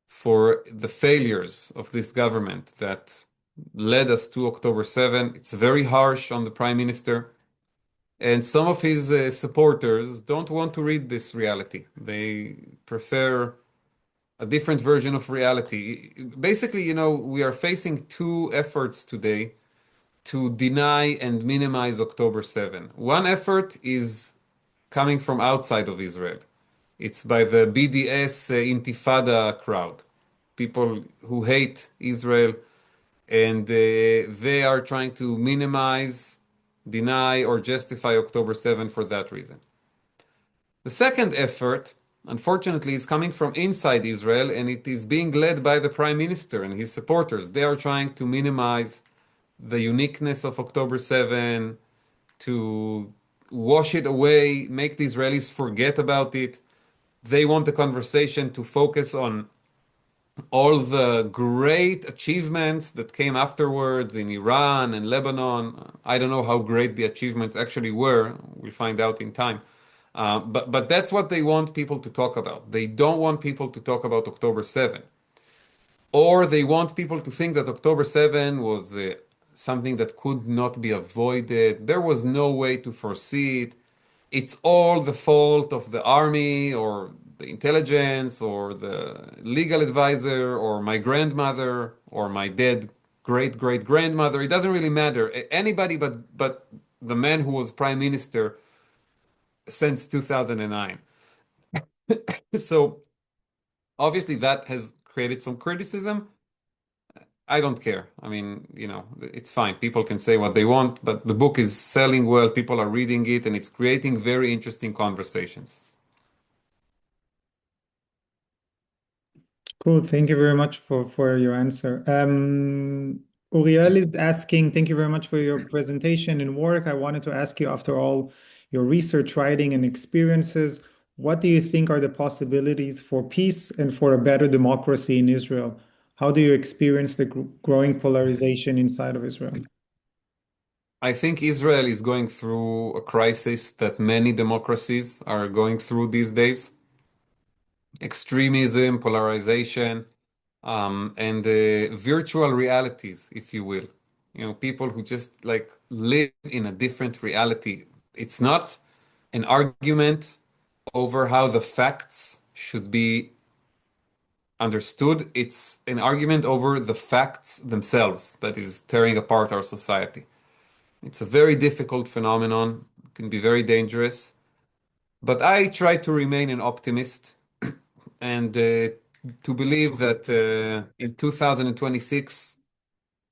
for the failures of this government that led us to October 7. It's very harsh on the prime minister. And some of his supporters don't want to read this reality. They prefer a different version of reality. Basically, we are facing two efforts today to deny and minimize October 7. One effort is coming from outside of Israel. It's by the BDS Intifada crowd, people who hate Israel, and they are trying to minimize, deny, or justify October 7 for that reason. The second effort, unfortunately, is coming from inside Israel, and it is being led by the prime minister and his supporters. They are trying to minimize the uniqueness of October 7, to wash it away, make the Israelis forget about it. They want the conversation to focus on all the great achievements that came afterwards in Iran and Lebanon. I don't know how great the achievements actually were. We'll find out in time. But that's what they want people to talk about. They don't want people to talk about October 7. Or they want people to think that October 7 was something that could not be avoided. There was no way to foresee it. It's all the fault of the army or the intelligence or the legal advisor or my grandmother or my dead great-great-grandmother. It doesn't really matter. Anybody but the man who was prime minister since 2009. So obviously that has created some criticism. I don't care. I mean, it's fine. People can say what they want, but the book is selling well. People are reading it, and it's creating very interesting conversations. Cool. Thank you very much for your answer. Uriel is asking, thank you very much for your presentation and work. I wanted to ask you, after all your research, writing, and experiences, what do you think are the possibilities for peace and for a better democracy in Israel? How do you experience the growing polarization inside of Israel? I think Israel is going through a crisis that many democracies are going through these days. Extremism, polarization, and virtual realities, if you will. People who just like live in a different reality. It's not an argument over how the facts should be understood. It's an argument over the facts themselves that is tearing apart our society. It's a very difficult phenomenon. It can be very dangerous. But I try to remain an optimist and to believe that in 2026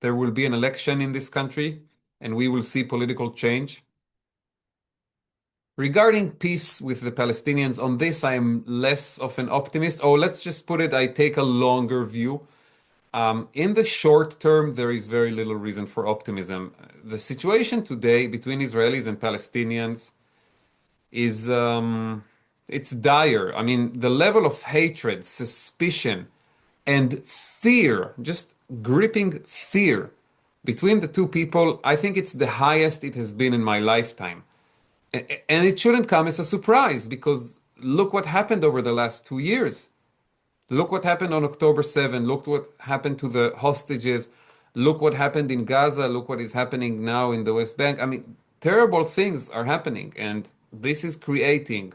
there will be an election in this country and we will see political change. Regarding peace with the Palestinians, on this I am less of an optimist. Oh, let's just put it, I take a longer view. In the short term, there is very little reason for optimism. The situation today between Israelis and Palestinians is it's dire. I mean, the level of hatred, suspicion, and fear, just gripping fear between the two people, I think it's the highest it has been in my lifetime. And it shouldn't come as a surprise because look what happened over the last 2 years. Look what happened on October 7. Look what happened to the hostages. Look what happened in Gaza. Look what is happening now in the West Bank. I mean, terrible things are happening. And this is creating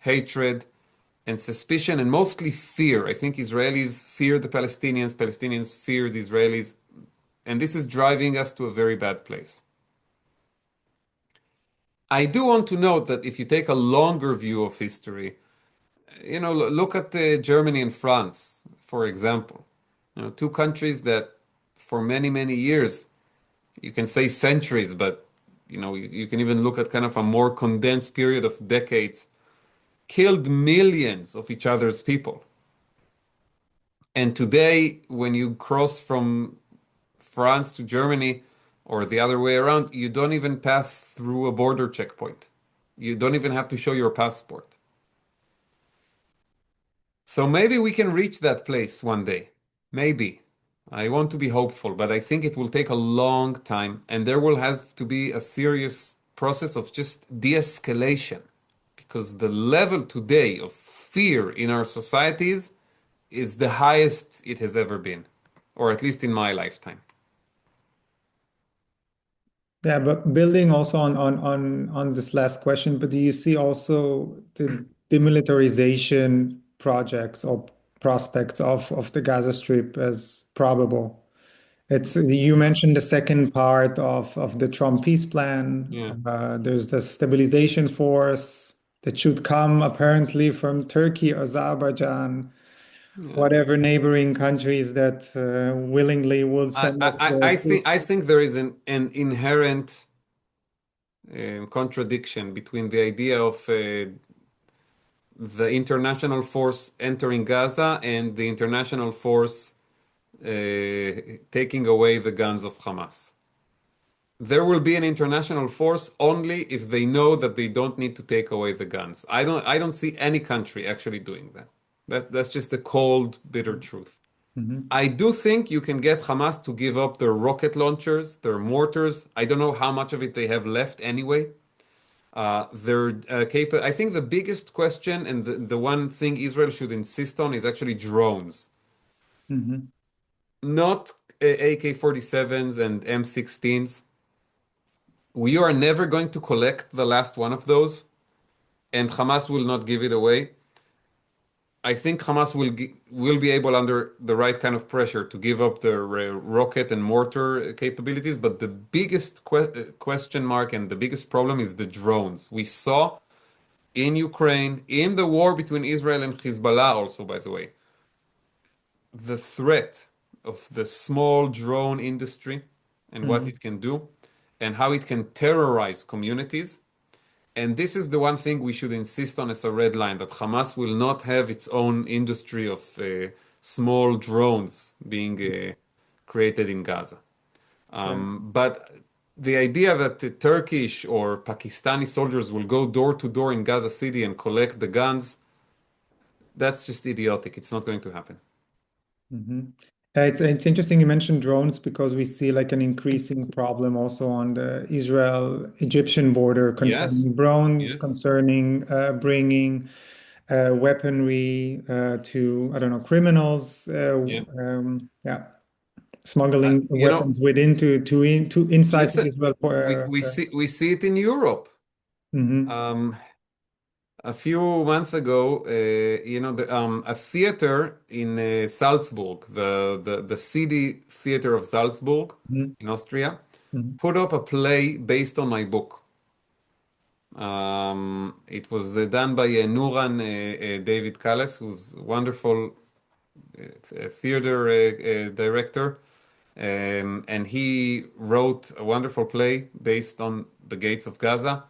hatred and suspicion and mostly fear. I think Israelis fear the Palestinians. Palestinians fear the Israelis. And this is driving us to a very bad place. I do want to note that if you take a longer view of history, look at Germany and France, for example. Two countries that for many, many years, you can say centuries, but you can even look at kind of a more condensed period of decades, killed millions of each other's people. And today, when you cross from France to Germany, or the other way around, you don't even pass through a border checkpoint. You don't even have to show your passport. So maybe we can reach that place one day. Maybe. I want to be hopeful, but I think it will take a long time, and there will have to be a serious process of just de-escalation, because the level today of fear in our societies is the highest it has ever been, or at least in my lifetime. Yeah, but building also on this last question, but do you see also the demilitarization projects or prospects of the Gaza Strip as probable? You mentioned the second part of the Trump peace plan. Yeah. There's the stabilization force that should come apparently from Turkey, Azerbaijan, whatever neighboring countries that willingly will send us I think there is an inherent contradiction between the idea of the international force entering Gaza and the international force taking away the guns of Hamas. There will be an international force only if they know that they don't need to take away the guns. I don't see any country actually doing that. That's just the cold, bitter truth. I do think you can get Hamas to give up their rocket launchers, their mortars. I don't know how much of it they have left anyway. I think the biggest question and the one thing Israel should insist on is actually drones. Not AK-47s and M16s. We are never going to collect the last one of those, and Hamas will not give it away. I think Hamas will be able, under the right kind of pressure, to give up their rocket and mortar capabilities. But the biggest question mark and the biggest problem is the drones. We saw in Ukraine, in the war between Israel and Hezbollah also, by the way, the threat of the small drone industry and what it can do and how it can terrorize communities. And this is the one thing we should insist on as a red line, that Hamas will not have its own industry of small drones being created in Gaza. But the idea that the Turkish or Pakistani soldiers will go door to door in Gaza City and collect the guns, that's just idiotic. It's not going to happen. It's interesting you mentioned drones, because we see like an increasing problem also on the Israel-Egyptian border concerning drones, concerning bringing weaponry to, I don't know, criminals, smuggling weapons inside Israel. We see it in Europe. A few months ago, a theater in Salzburg, the city theater of Salzburg in Austria, put up a play based on my book. It was done by Nuran David Kales, who's a wonderful theater director, and he wrote a wonderful play based on the gates of Gaza.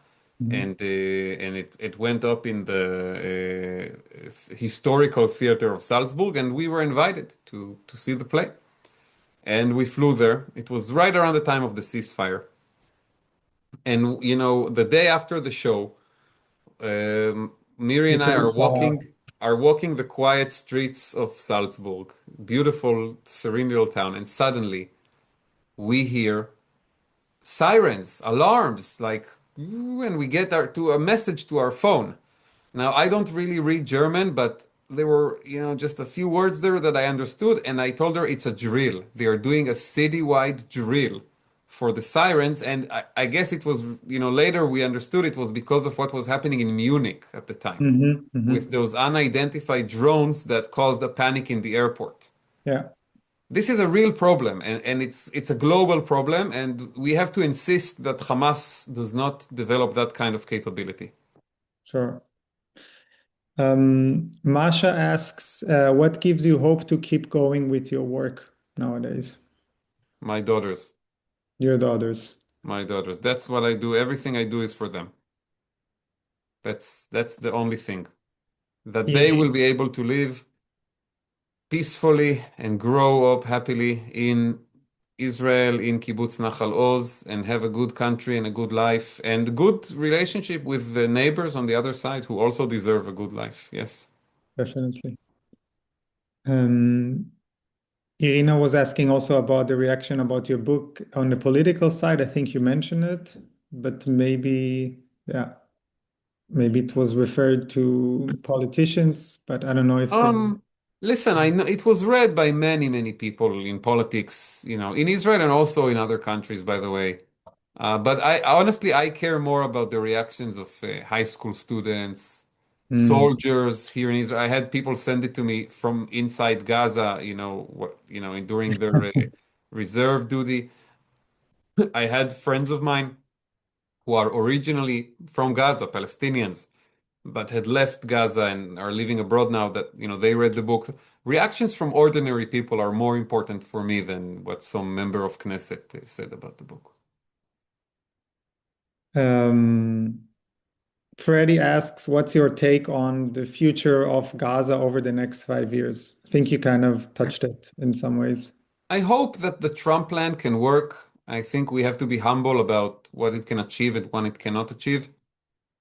And it went up in the historical theater of Salzburg, and we were invited to see the play. And we flew there. It was right around the time of the ceasefire. And, the day after the show, Miri and I are walking the quiet streets of Salzburg, beautiful, serene little town, and suddenly we hear sirens, alarms, and we get a message to our phone. Now, I don't really read German, but there were, just a few words there that I understood, and I told her it's a drill. They are doing a citywide drill for the sirens, and I guess it was, later we understood it was because of what was happening in Munich at the time, with those unidentified drones that caused a panic in the airport. Yeah. This is a real problem, and it's a global problem, and we have to insist that Hamas does not develop that kind of capability. Sure. Masha asks, what gives you hope to keep going with your work nowadays? My daughters. Your daughters. My daughters. That's what I do. Everything I do is for them. That's the only thing. That they will be able to live peacefully and grow up happily in Israel, in Kibbuz Nahal Oz, and have a good country and a good life and good relationship with the neighbors on the other side who also deserve a good life. Yes. Definitely. Irina was asking also about the reaction about your book on the political side. I think you mentioned it, but maybe it was referred to politicians, but I don't know if Listen, I know it was read by many, many people in politics, in Israel and also in other countries, by the way. But I care more about the reactions of high school students, soldiers here in Israel. I had people send it to me from inside Gaza, during their reserve duty. I had friends of mine who are originally from Gaza, Palestinians, but had left Gaza and are living abroad now, that, they read the books. Reactions from ordinary people are more important for me than what some member of Knesset said about the book. Freddie asks, what's your take on the future of Gaza over the next 5 years? I think you kind of touched it in some ways. I hope that the Trump plan can work. I think we have to be humble about what it can achieve and what it cannot achieve.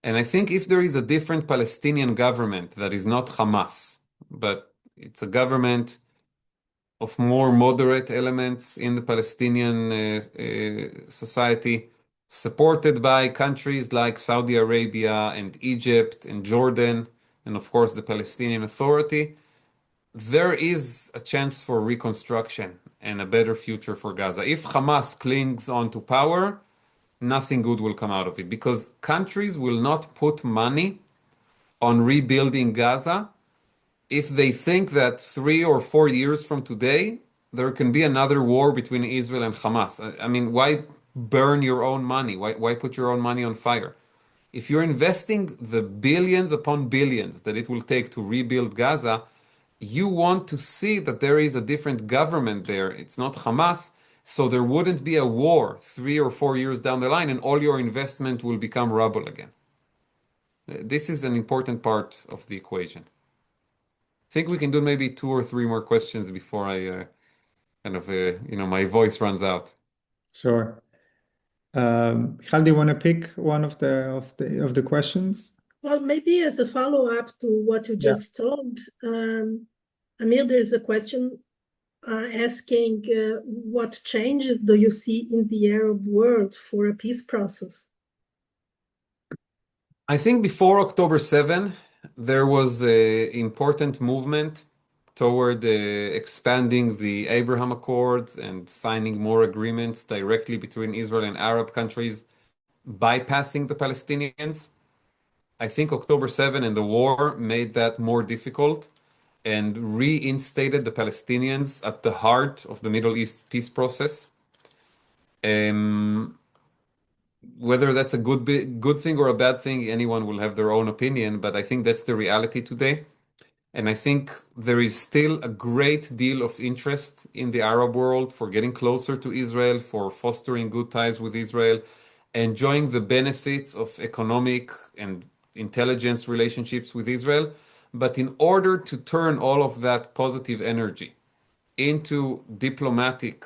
And I think if there is a different Palestinian government that is not Hamas, but it's a government of more moderate elements in the Palestinian society, supported by countries like Saudi Arabia and Egypt and Jordan, and of course the Palestinian Authority. There is a chance for reconstruction and a better future for Gaza. If Hamas clings on to power, nothing good will come out of it, because countries will not put money on rebuilding Gaza if they think that 3 or 4 years from today, there can be another war between Israel and Hamas. I mean, why burn your own money? Why put your own money on fire? If you're investing the billions upon billions that it will take to rebuild Gaza, you want to see that there is a different government there. It's not Hamas, so there wouldn't be a war 3 or 4 years down the line, and all your investment will become rubble again. This is an important part of the equation. I think we can do maybe 2 or 3 more questions before I my voice runs out. Sure. Michal, do you want to pick one of the questions? Well, maybe as a follow-up to what you just told, Amir, there's a question asking what changes do you see in the Arab world for a peace process? I think before October 7, there was an important movement toward expanding the Abraham Accords and signing more agreements directly between Israel and Arab countries, bypassing the Palestinians. I think October 7 and the war made that more difficult and reinstated the Palestinians at the heart of the Middle East peace process. Whether that's a good thing or a bad thing, anyone will have their own opinion, but I think that's the reality today. And I think there is still a great deal of interest in the Arab world for getting closer to Israel, for fostering good ties with Israel, enjoying the benefits of economic and intelligence relationships with Israel. But in order to turn all of that positive energy into diplomatic,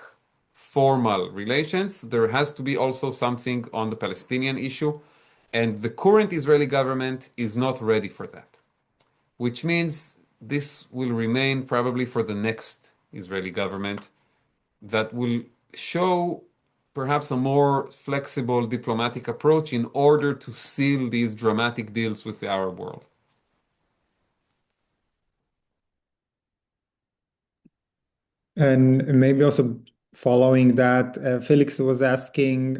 formal relations, there has to be also something on the Palestinian issue. And the current Israeli government is not ready for that, which means this will remain probably for the next Israeli government that will show perhaps a more flexible diplomatic approach in order to seal these dramatic deals with the Arab world. And maybe also following that, Felix was asking,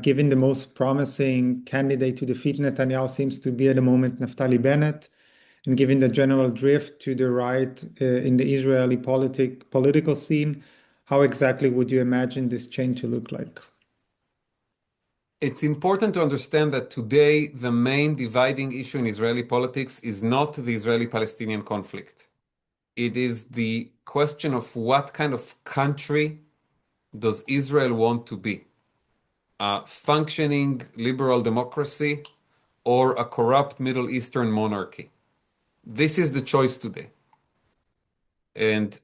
given the most promising candidate to defeat Netanyahu seems to be at the moment Naftali Bennett, and given the general drift to the right in the Israeli political scene, how exactly would you imagine this change to look like? It's important to understand that today the main dividing issue in Israeli politics is not the Israeli-Palestinian conflict. It is the question of what kind of country does Israel want to be? A functioning liberal democracy or a corrupt Middle Eastern monarchy? This is the choice today. And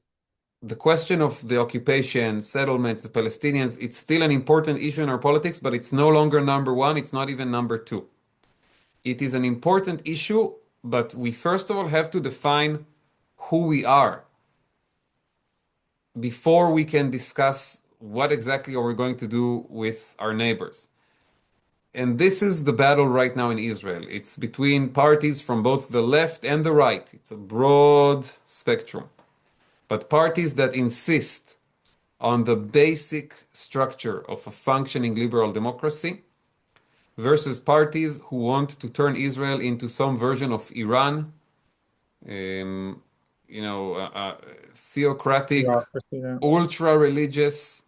the question of the occupation, settlements, the Palestinians, it's still an important issue in our politics, but it's no longer number 1. It's not even number 2. It is an important issue, but we first of all have to define who we are before we can discuss what exactly are we going to do with our neighbors. And this is the battle right now in Israel. It's between parties from both the left and the right. It's a broad spectrum. But parties that insist on the basic structure of a functioning liberal democracy versus parties who want to turn Israel into some version of Iran, theocratic, ultra-religious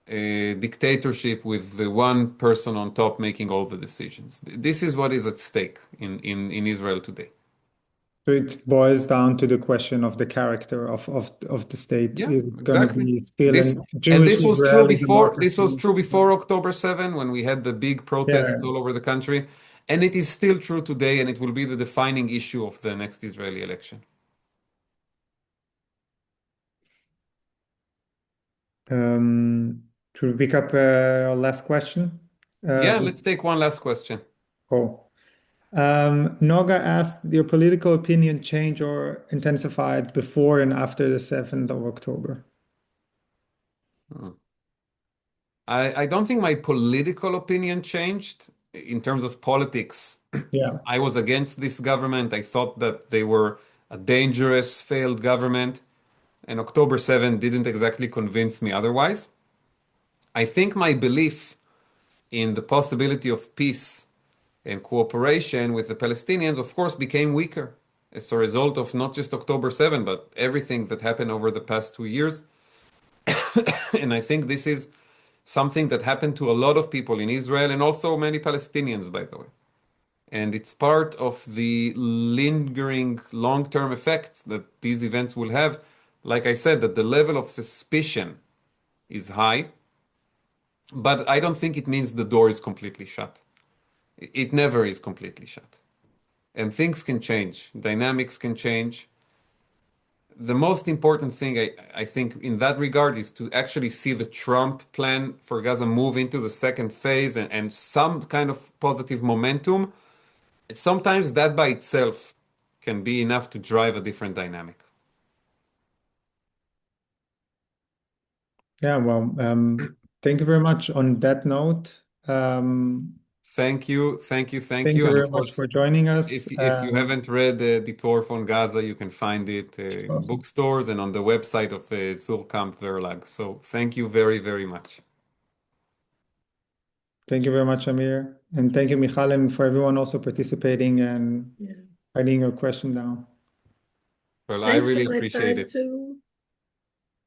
dictatorship with the one person on top making all the decisions. This is what is at stake in Israel today. So it boils down to the question of the character of the state. Yeah, Is it exactly. going to be still a Jewish And this was true Israeli before. This was democracy? true before October 7, when we had the big protests all over the country, and it is still true today, and it will be the defining issue of the next Israeli election. To pick up a last question? Yeah, let's take one last question. Cool. Noga asked, your political opinion changed or intensified before and after the 7th of October? I don't think my political opinion changed in terms of politics. Yeah. I was against this government. I thought that they were a dangerous, failed government. And October 7 didn't exactly convince me otherwise. I think my belief in the possibility of peace and cooperation with the Palestinians, of course, became weaker as a result of not just October 7, but everything that happened over the past 2 years. And I think this is something that happened to a lot of people in Israel and also many Palestinians, by the way. And it's part of the lingering long-term effects that these events will have. Like I said, that the level of suspicion is high, but I don't think it means the door is completely shut. It never is completely shut. And things can change, dynamics can change. The most important thing, I think, in that regard is to actually see the Trump plan for Gaza move into the second phase and some kind of positive momentum. Sometimes that by itself can be enough to drive a different dynamic. Yeah, well, thank you very much on that note. Thank you. Thank you And very of much course, for joining us. if you haven't read Die Tor von Gaza, you can find it in Awesome. bookstores and on the website of Suhrkamp Verlag. So thank you very, very much. Thank you very much, Amir. And thank you, Michal, and for everyone also participating and writing your question down. Well, I Thanks really from my appreciate side it. too.